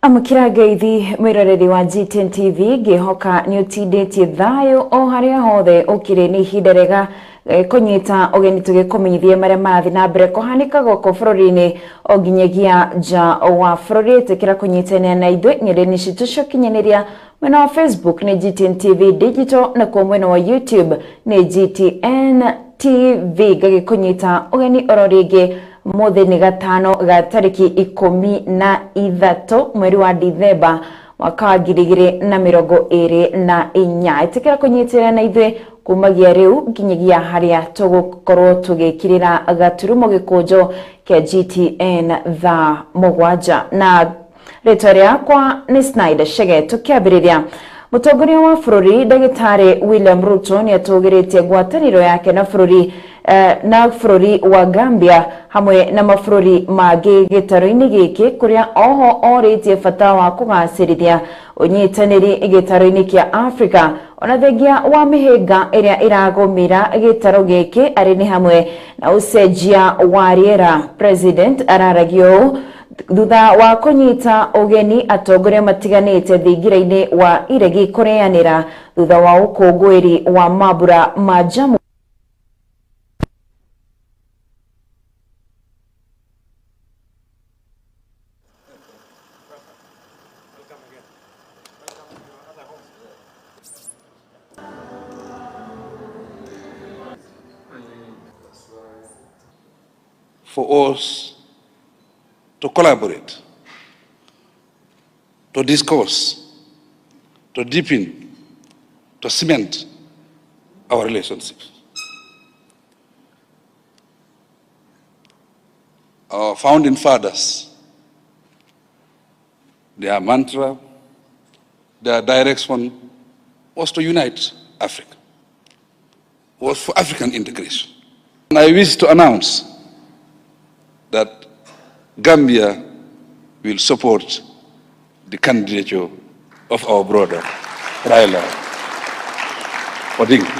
Amukira ngeithi mwiroreri wa Gtn TV ngihoka ni utinditie thayo o haria hothe ukire ni ihinda rega kunyita ugeni tugikomithie maria marathi na mbere kuhanika goko bururi-ini o nginyagia nja wa bururi tikira kunyitania na ithui ng'enda-ini citu cia ukinyaniria mwena wa Facebook ni Gtn TV Digital na kwa mwena wa YouTube ni Gtn TV gagikunyita ugeni ororingi muthini gatano ga tariki 13 mweri wa Dithemba mwaka wa 2024 itikira kunyitira na ithui kumagia riu nginyagia haria tugukorwo tugikirira gaturumo gikunjo kia Gtn thaa mugwanja na ritwa riakwa ni Snaida Chege. Tukiambiriria, mutongoria wa bururi Dagitari William Ruto ni atugiritie ngwataniro yake na bururi wa Gambia hamwe na mabururi mangi gitaro-ini giki kuria oho oritie bata wa kugacirithia unyitaniri gitaro-ini kia Africa ona thengia wa mihinga iria iragumira gitaro giki ari ni hamwe na ucenjia wa riera. President araragio thutha wa kunyita ugeni atongoria matiganite thingira-ini wa iregi kureanira thutha wa ukungwiri wa mabura ma jamu. For us to collaborate, to discuss, to deepen, to cement our relationships. Our founding fathers, their mantra, their direction was to unite Africa, was for African integration. And I wish to announce that Gambia will support the candidature of our brother, Raila Odinga.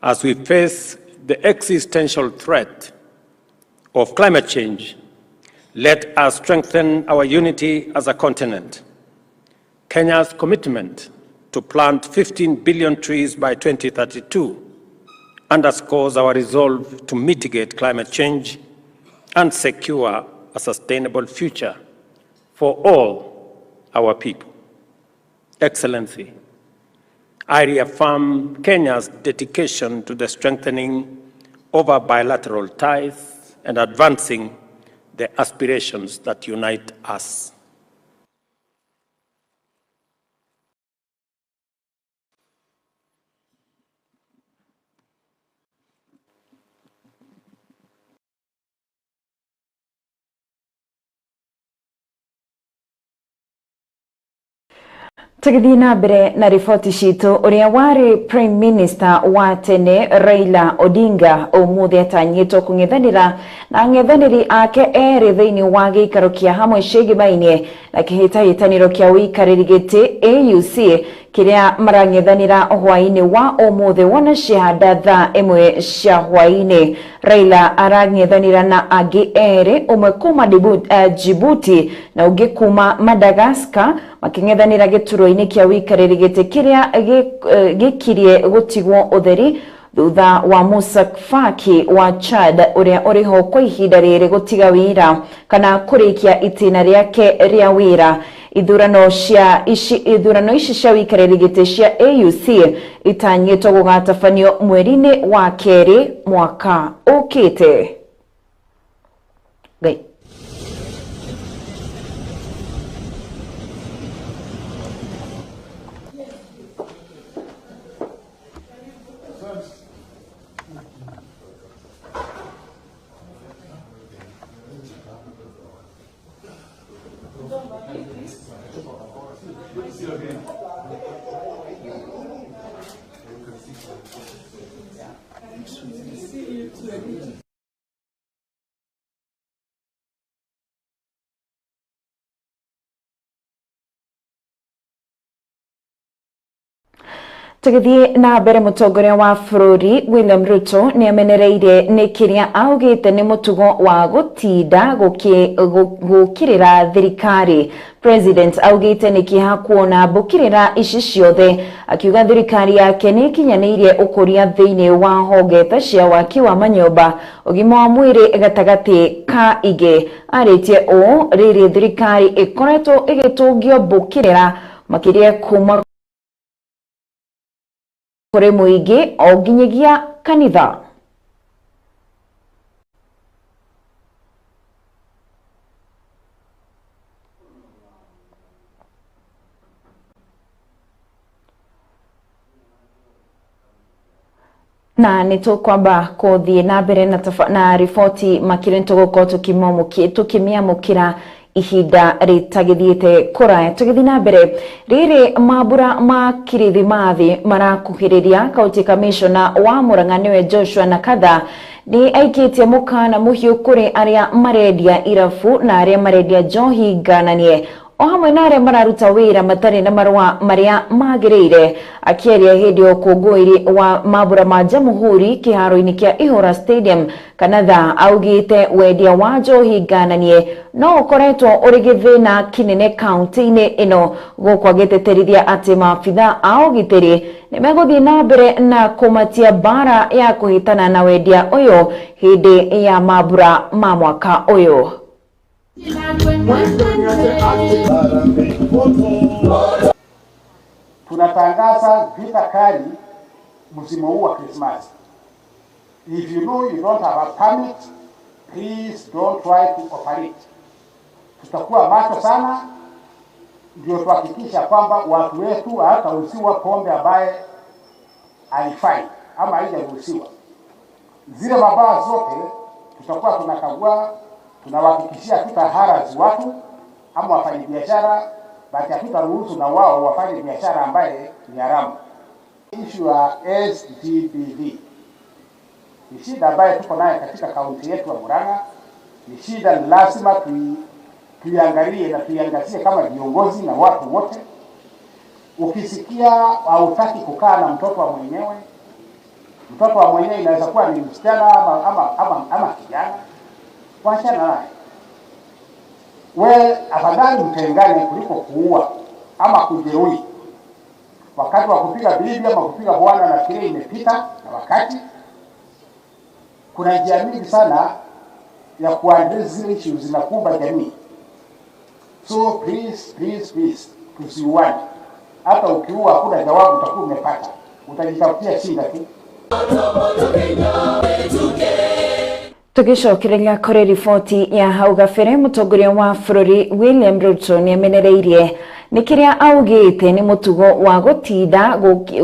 As we face the existential threat of climate change, let us strengthen our unity as a continent. Kenya's commitment to plant 15 billion trees by 2032 underscores our resolve to mitigate climate change and secure a sustainable future for all our people. Excellency, I reaffirm Kenya's dedication to the strengthening of our bilateral ties and advancing the aspirations that unite us. Tugithi na mbere na riboti citu. Uria wari Prime Minister wa tene Raila Odinga umuthi atanyitwo kung'ethanira na ng'ethaniri ake eri thiini wa giikaro kia hamwe cigimainie na kihitahitaniro kia wikariri giti AUC kiria marang'ethanira hwaini wa umuthi wona ciahanda thaa imwe cia hwaini. Raila arang'ethanira na angi eri, umwe kuma Djibouti na ungi kuma Madagascar, making'ethanira gituro-ini kia wikariri giti kiria gikirie gutigwo utheri thutha wa Musa Faki wa Chad uria uriho kwa ihinda riri gutiga wira kana kurikia itina riake ria wira. Ithurano ici cia wikariri giti cia AUC itanyitwo gugatabanio mweri-ini wa keri mwaka ukite. Tugithie na mbere mutongoria wa bururi William Ruto ni amenereire ni kiria augite ni mutugo wa gutinda gukirira thirikari. President augite ni kiha kuona bukirira ici ciothe, akiuga thirikari yake ni kinyanirie ukuria thiini wa honge ta cia waki wa manyumba, ugima wa mwiri gatagati ka ige. Aritie o riri thirikari ikoretwo igitungio bukirira makiria kuma kuri muingi o nginyagia kanitha. Na nitukwamba kuthie na mbere na ripoti makire ntuguko tukimiamukira ihinda ritagithiete kuraya. Tugithi na mbere, riri mabura ma kirithimathi marakuhiriria County Commissioner wa Murang'a niwe Joshua Nakatha ni aikitie mukana muhiu kuri aria marendia irafu na aria marendia njohi ngananie, o hamwe na aria mararuta wira matari na marua maria magirire. Akieria hindi ukungwiri wa mabura ma Jamhuri kiharo-ini kia Ihura Stadium, Kanatha augite wendia wa njohi ngananie no ukoretwo uri githina kinene kaunti-ini ino, guku agiteterithia ati maabitha a ugitiri ni meguthie na mbere na kumatia bara ya kuhitana na wendia uyu hindi ya mabura ma mwaka uyu. Tunatangaza vita kali msimu huu wa Christmas. If you know you don't have a permit, please don't try to operate. Tutakuwa macho sana ndio tuhakikisha kwamba watu wetu hawataruhusiwa pombe ambaye haifai ama haijaruhusiwa. Zile mabaa zote tutakuwa tunakagua, tunawahakikishia tutaharazi watu ama wafanyabiashara, basi hatutaruhusu na wao wafanye biashara ambaye ni haramu. Issue ya SGBV ni shida ambayo tuko nayo katika kaunti yetu ya Murang'a. Ni shida lazima tuiangalie na tuiangazie kama viongozi na watu wote. Ukisikia hautaki kukaa na mtoto wa mwenyewe, mtoto wa mwenyewe inaweza kuwa ni msichana ama kijana, wachana naye. Wewe afadhali mtengane kuliko kuua ama kujeruhi. Wakati wa kupiga bibi ama kupiga bwana na kile imepita na wakati. Kuna njia mingi sana ya kuaddress zile issues zinakumba jamii. So please tusiuane. Hata ukiua hakuna jawabu utakuwa umepata. Utajitafutia shida tu. Tugicokereria kuri ripoti ya hau gabere, mutongoria wa bururi William Ruto ni amenereirie ni kiria augite ni mutugo wa gutinda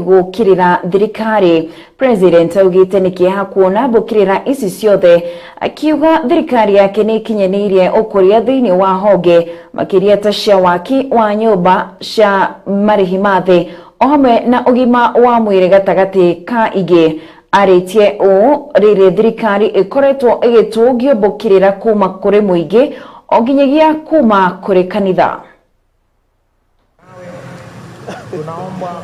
gukirira thirikari. President augite ni kiha kuona bukirira ici ciothe, akiuga thirikari yake ni kinyanirie ukuria thiini wa honge makiria ta cia waki wa nyumba cia marihi mathi o hamwe na ugima wa mwiri gatagati ka ige. Aritie o riri thirikari ikoretwo igitungio bukirira kuma kuri muingi o nginyagia kuma kuri kanitha.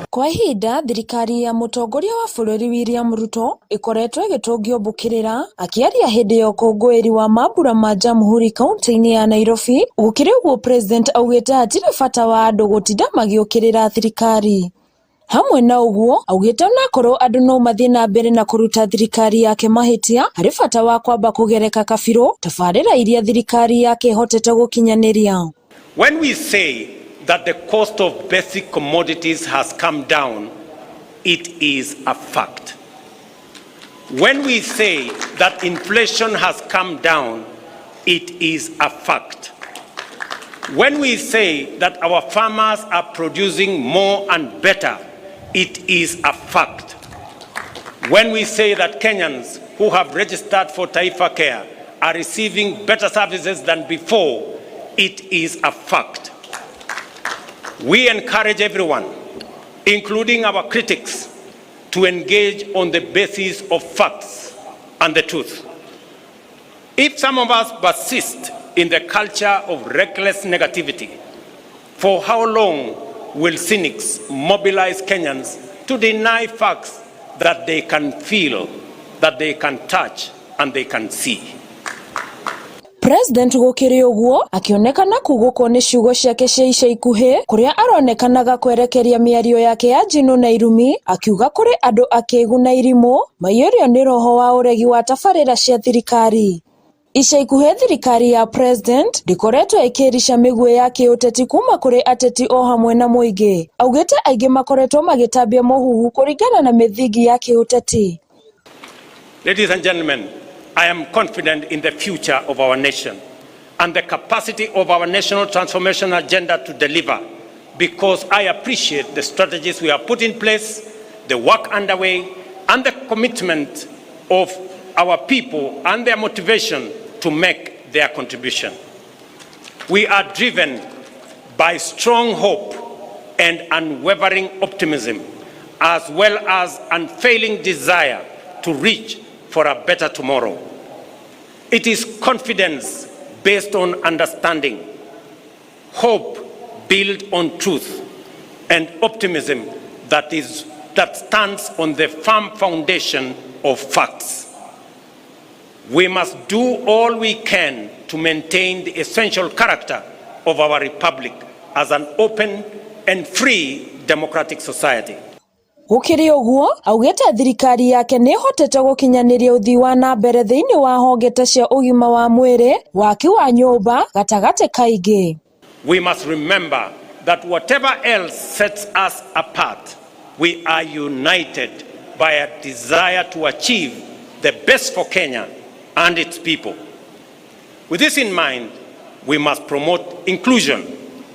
Kwa ihinda thirikari ya mutongoria wa bururi William Ruto ikoretwo igitungio bukirira, akiaria hindi ya ukungwiri wa mabura ma Jamhuri kaunti-ini ya Nairobi. Gukiri uguo, President augite atire bata wa andu gutinda magiukirira thirikari. Hamwe na uguo augite nakorwo andu no mathie na mbere na kuruta thirikari yake mahitia, hari bata wa kwamba kugereka kabiru tabarira iria thirikari yake hotete gukinyaniria. When we say that the cost of basic commodities has come down, it is a fact. When we say that inflation has come down, it is a fact. When we say that our farmers are producing more and better, it is a fact. When we say that Kenyans who have registered for Taifa Care are receiving better services than before, it is a fact. We encourage everyone, including our critics, to engage on the basis of facts and the truth. If some of us persist in the culture of reckless negativity, for how long will cynics mobilize Kenyans to deny facts that they can feel, that they can touch, and they can see. President gukiri uguo akionekana kugukwo ni ciugo ciake cia ica ikuhi kuria aronekanaga kwerekeria miario yake ya njino na irumi akiuga kuri andu akigu na irimu maiyurio ni roho wa uregi wa tabarira cia thirikari. Ica ikuhi thirikari ya president ndikoretwo ikirisha migwe ya kiuteti kuma kuri ateti o hamwe na muingi augite aingi makoretwo magitambia mohuhu kuringana na mithingi ya kiuteti. Ladies and gentlemen, I am confident in the future of our nation and the capacity of our national transformation agenda to deliver, because I appreciate the strategies we have put in place, the work underway, and the commitment of our people and their motivation to make their contribution. We are driven by strong hope and unwavering optimism, as well as unfailing desire to reach for a better tomorrow. It is confidence based on understanding, hope built on truth, and optimism that stands on the firm foundation of facts. We must do all we can to maintain the essential character of our republic as an open and free democratic society. Gukiri uguo augite thirikari yake ni hotete gukinyaniria uthii wa na mbere thiini wa hongete cia ugima wa mwiri waki wa nyumba gatagate kaingi. We must remember that whatever else sets us apart, we are united by a desire to achieve the best for Kenya and its people. With this in mind, we must promote inclusion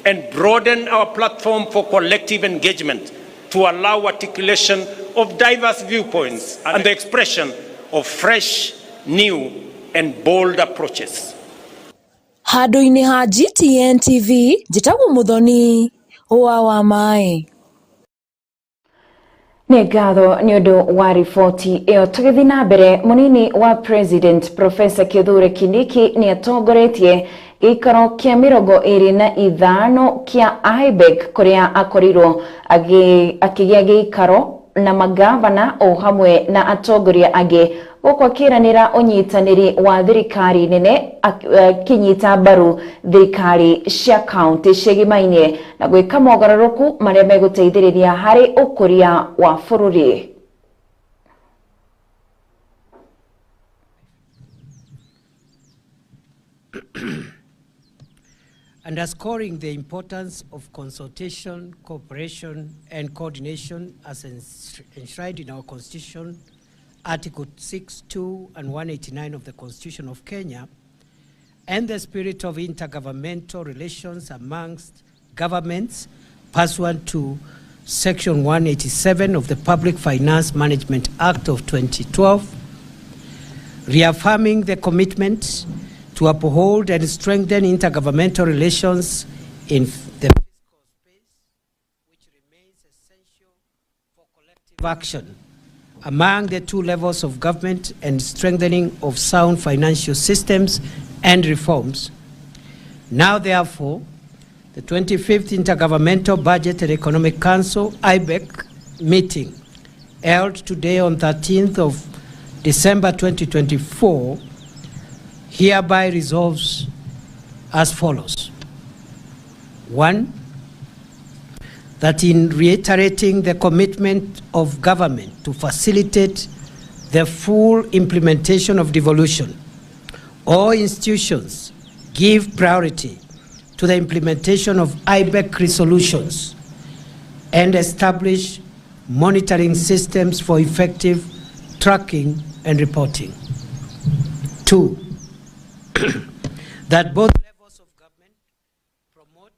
and broaden our platform for collective engagement to allow articulation of diverse viewpoints and the expression of fresh, new, and bold approaches. Handu-ini ha Gtn TV, njitagwo Muthoni wa mai. Nĩ ngatho nĩ ũndũ wa riboti ĩyo. Tũgĩthiĩ na mbere, mũnini wa President Professor Kithure Kindiki nĩ atongoretie gĩikaro kĩa 25 kĩa IBEC kũrĩa akorirwo akĩgĩa gĩikaro na magavana o hamwe na atongoria angĩ gũkũ akĩranĩra ũnyitanĩri wa thirikari nene kinyita mbaru thirikari cia kaunti cĩgimainie na gwĩka mogarũrũku marĩa megũteithĩrĩria harĩ ũkũria wa bũrũri. Underscoring the importance of consultation, cooperation, and coordination as enshrined in our Constitution, Article 6(2) and 189 of the Constitution of Kenya, and the spirit of intergovernmental relations amongst governments pursuant to Section 187 of the Public Finance Management Act of 2012, reaffirming the commitment to uphold and strengthen intergovernmental relations in the fiscal space, which remains essential for collective action among the two levels of government and strengthening of sound financial systems and reforms. Now, therefore, the 25th Intergovernmental Budget and Economic Council, IBEC, meeting, held today on 13th of December 2024, hereby resolves as follows. 1, that in reiterating the commitment of government to facilitate the full implementation of devolution, all institutions give priority to the implementation of IBEC resolutions and establish monitoring systems for effective tracking and reporting. 2, that both levels of government promote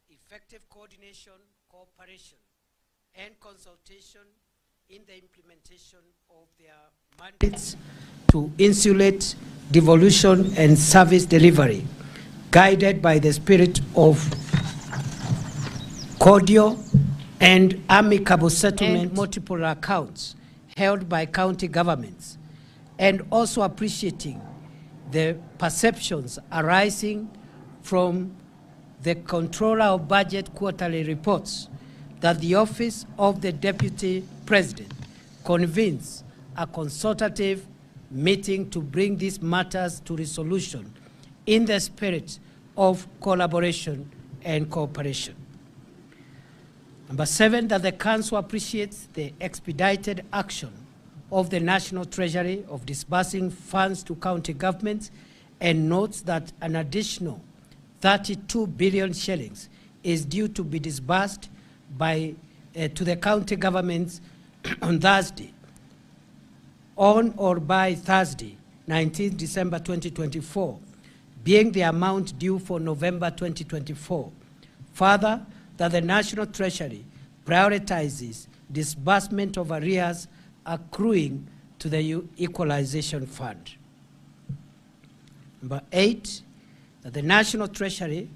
effective coordination, cooperation, and consultation in the implementation of their mandates to insulate devolution and service delivery, guided by the spirit of cordial and amicable settlement and multiple accounts held by county governments, and also appreciating the perceptions arising from the Controller of Budget quarterly reports that the Office of the Deputy President convenes a consultative meeting to bring these matters to resolution in the spirit of collaboration and cooperation. Number 7, that the Council appreciates the expedited action of the National Treasury of disbursing funds to county governments and notes that an additional 32 billion shillings is due to be disbursed by to the county governments on or by Thursday, 19 December 2024, being the amount due for November 2024. Further, that the National Treasury prioritizes disbursement of arrears accruing to the Equalization Fund. Number 8, that the National Treasury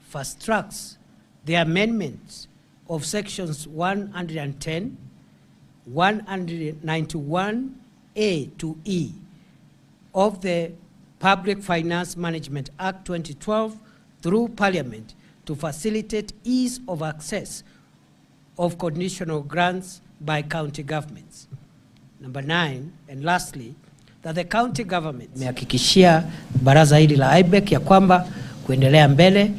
fast-tracks the amendments of sections 110, 191A to E of the Public Finance Management Act 2012 through Parliament to facilitate ease of access of conditional grants by county governments. Number 9, and lastly, that the county governments mehakikishia baraza hili la IBEC ya kwamba kuendelea mbele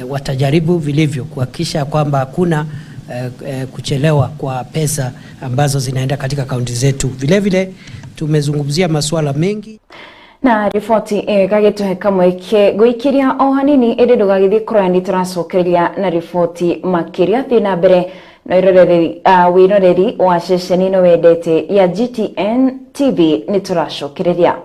watajaribu vilivyo kuhakikisha kwamba hakuna kuchelewa kwa pesa ambazo zinaenda katika kaunti zetu. Vile vile tumezungumzia masuala mengi na ripoti gagituhe kamwe ke guikiria o hanini indi ndugagithi kurani turacokeria na ripoti makiria thina mbere na wiroreri wa ceceni no wendete ya GTN TV ni turacokereria.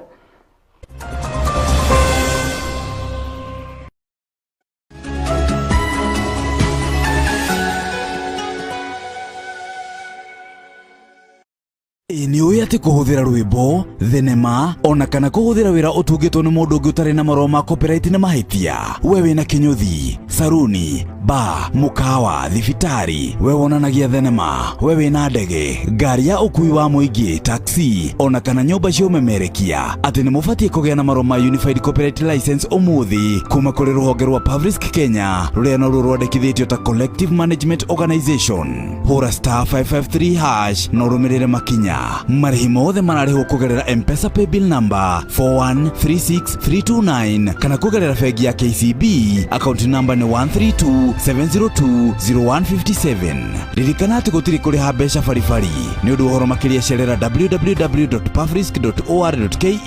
Ni uya ati kuhuthira rwimbo, thenema, ona kana kuhuthira wira utungitwo ni mundu ungi utari na maroma ma copyright na mahitia. Wewe na kinyuthi, saruni, ba, mukawa, thibitari, we wonanagia thenema, wewe na ndege, ngari ya ukui wa muingi, taxi, ona kana nyumba cia umemerekia, ati ni mubatie kugia na maroma ma Unified Copyright License umuthi kuma kuri ruhonge rwa Public Kenya, ruria no rwandikithitio ta Collective Management Organization. Hura *553# no rumirire makinya. Marihi mothe mararihwo kugerera M-Pesa paybill number 4136329 kana kugerera bengi ya KCB account number ni 13270200157. Ririkana ati gutiri kuriha mbeca baribari ni undu uhoro makiria cerera www.pavrisk.or.ke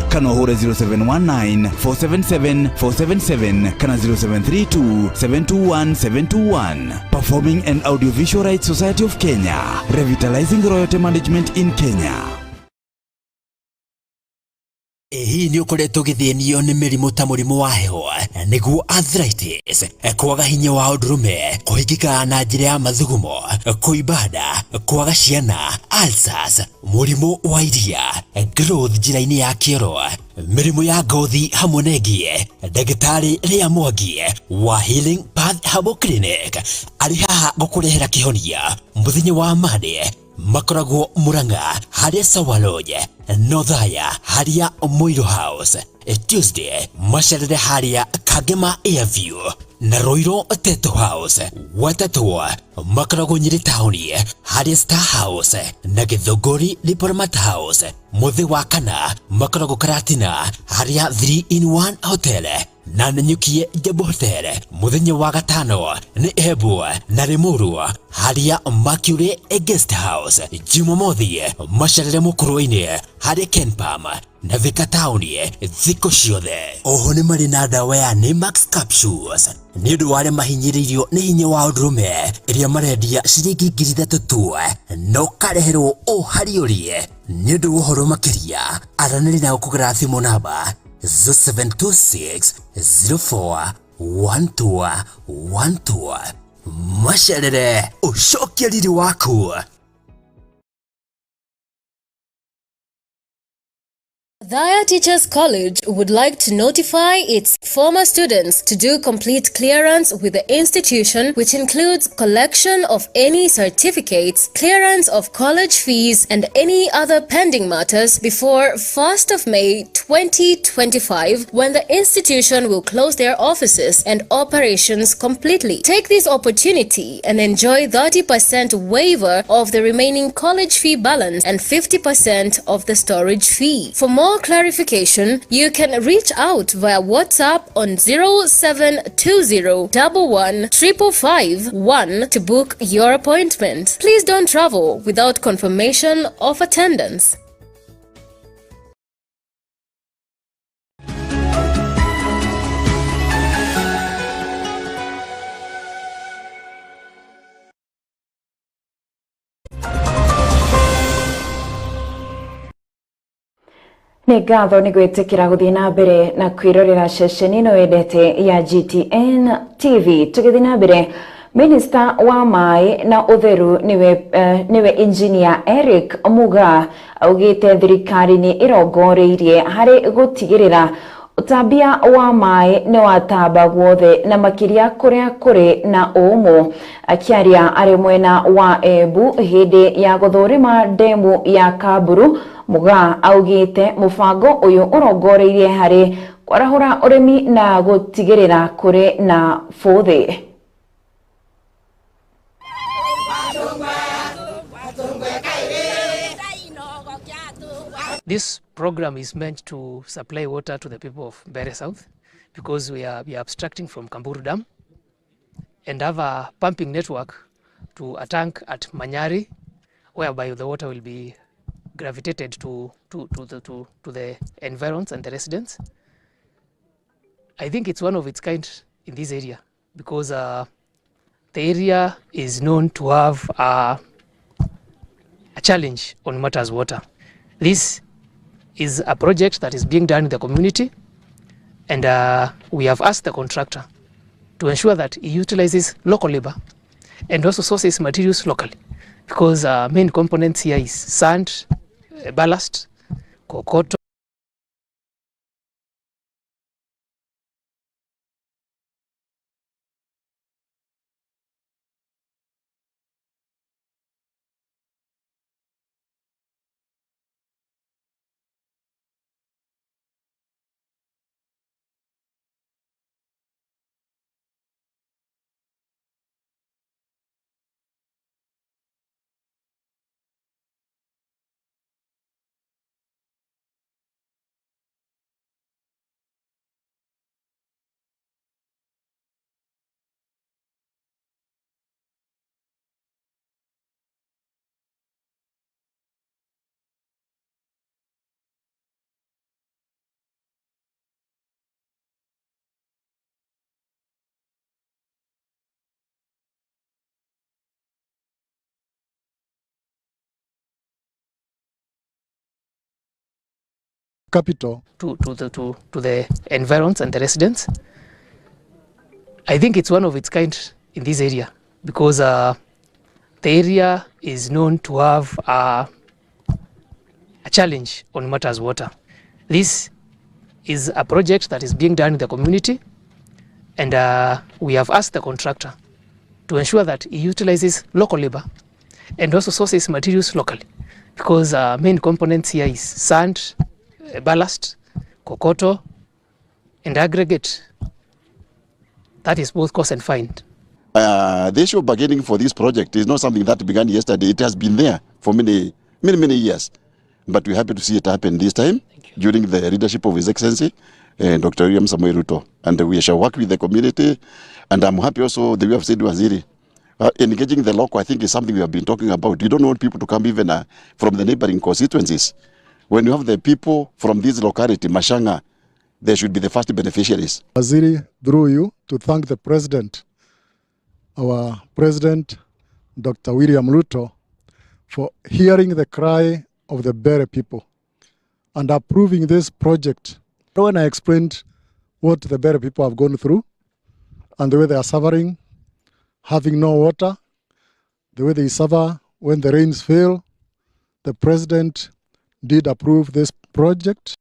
kana uhure 0719477477 kana 0732721721. Performing and Audiovisual Rights Society of Kenya, revitalizing royalty management in Kenya. Hii ni ukoretwo githenio ni mirimu ta murimu wa heho niguo arthritis, kwaga hinya wa urume, kuhingika na njira ya mathugumo, kuibada, kwaga ciana, ulcers, murimu wa iria, growth njira-ini ya kioro, mirimu ya ngothi hamwe na ingi. Ndagitari Ria Mwangi wa Healing Path Herbal Clinic ari haha gukurehera kihonia muthenya wa Monday makoragwo Murang'a haria Sawa Lodge, Nothaya haria Moiro House, Tuesday macerere haria Kagema Airview na Roiro Teto House. Watatũ makoragwo Nyeri tauni haria Star House na Githunguri Diplomat House. Muthi wa kana makoragwo Karatina haria 3-in-1 Hotel na Nanyukie Jabo Hotel. Muthenya wa gatano ni Embu na Limuru haria Mercury Guest House. Jumamothi macerere Mukurũ-ini haria Kenpam na Thika tauni thikũ ciothe. Oho ni mari na ndawa ya Nemax Capsules ni undu wa aria mahinyĩrĩirio ni hinya wa ũndũrũme iria marendia ciringi 3,000 tu no kareherwo o hari ũrie. Ni undu wa ũhoro makĩria aranĩria na kũgera thimũ namba 0726041212. Macerere ũcokie riri waku. Dhaya Teachers College would like to notify its former students to do complete clearance with the institution, which includes collection of any certificates, clearance of college fees, and any other pending matters before 1st of May 2025, when the institution will close their offices and operations completely. Take this opportunity and enjoy 30% waiver of the remaining college fee balance and 50% of the storage fee. For more clarification, you can reach out via WhatsApp on 0720115551 to book your appointment. Please don't travel without confirmation of attendance. Nĩ ngatho nĩ gwĩtĩkĩra gũthiĩ na mbere na kwĩrorera ceceni ĩno wendete ya GTN TV. Tũgĩthiĩ na mbere, Minister wa Maĩ na Ũtheru niwe Engineer Eric Muga augĩte thirikari nĩ ĩrongoreirie harĩ gũtigĩrĩra ũtambia wa maĩ nĩ watamba guothe na makĩria kũrĩa kũrĩ na ũmũ. Akĩaria arĩ mwena wa Embu hĩndĩ ya gũthũrima ndemu ya Kaburu, Muga augĩte mũbango ũyũ ũrongoreirie harĩ kwarahũra ũrĩmi na gũtigĩrĩra kũrĩ na bũthĩ. This program is meant to supply water to the people of Mbeere South because we are abstracting from Kamburu Dam and have a pumping network to a tank at Manyari, whereby the water will be gravitated to the environs and the residents. I think it's one of its kind in this area because the area is known to have a challenge on matters water. This is a project that is being done in the community, and we have asked the contractor to ensure that he utilizes local labor and also sources materials locally, because main components here is sand, ballast, kokoto. Capital to the environs and the residents. I think it's one of its kind in this area because the area is known to have a challenge on matters water. This is a project that is being done in the community, and we have asked the contractor to ensure that he utilizes local labor and also sources materials locally, because main components here is sand, ballast, kokoto, and aggregate. That is both cost and find. The issue of bargaining for this project is not something that began yesterday. It has been there for many years. But we're happy to see it happen this time during the leadership of His Excellency, Dr. William Samoei Ruto. And we shall work with the community. And I'm happy also, the way I've said, Waziri, engaging the local, I think, is something we have been talking about. You don't want people to come even from the neighboring constituencies. When you have the people from this locality, Mashanga, they should be the first beneficiaries. Waziri, through you, to thank the President, our President, Dr. William Ruto, for hearing the cry of the Mbeere people and approving this project. When I explained what the Mbeere people have gone through and the way they are suffering, having no water, the way they suffer when the rains fail, the President did approve this project.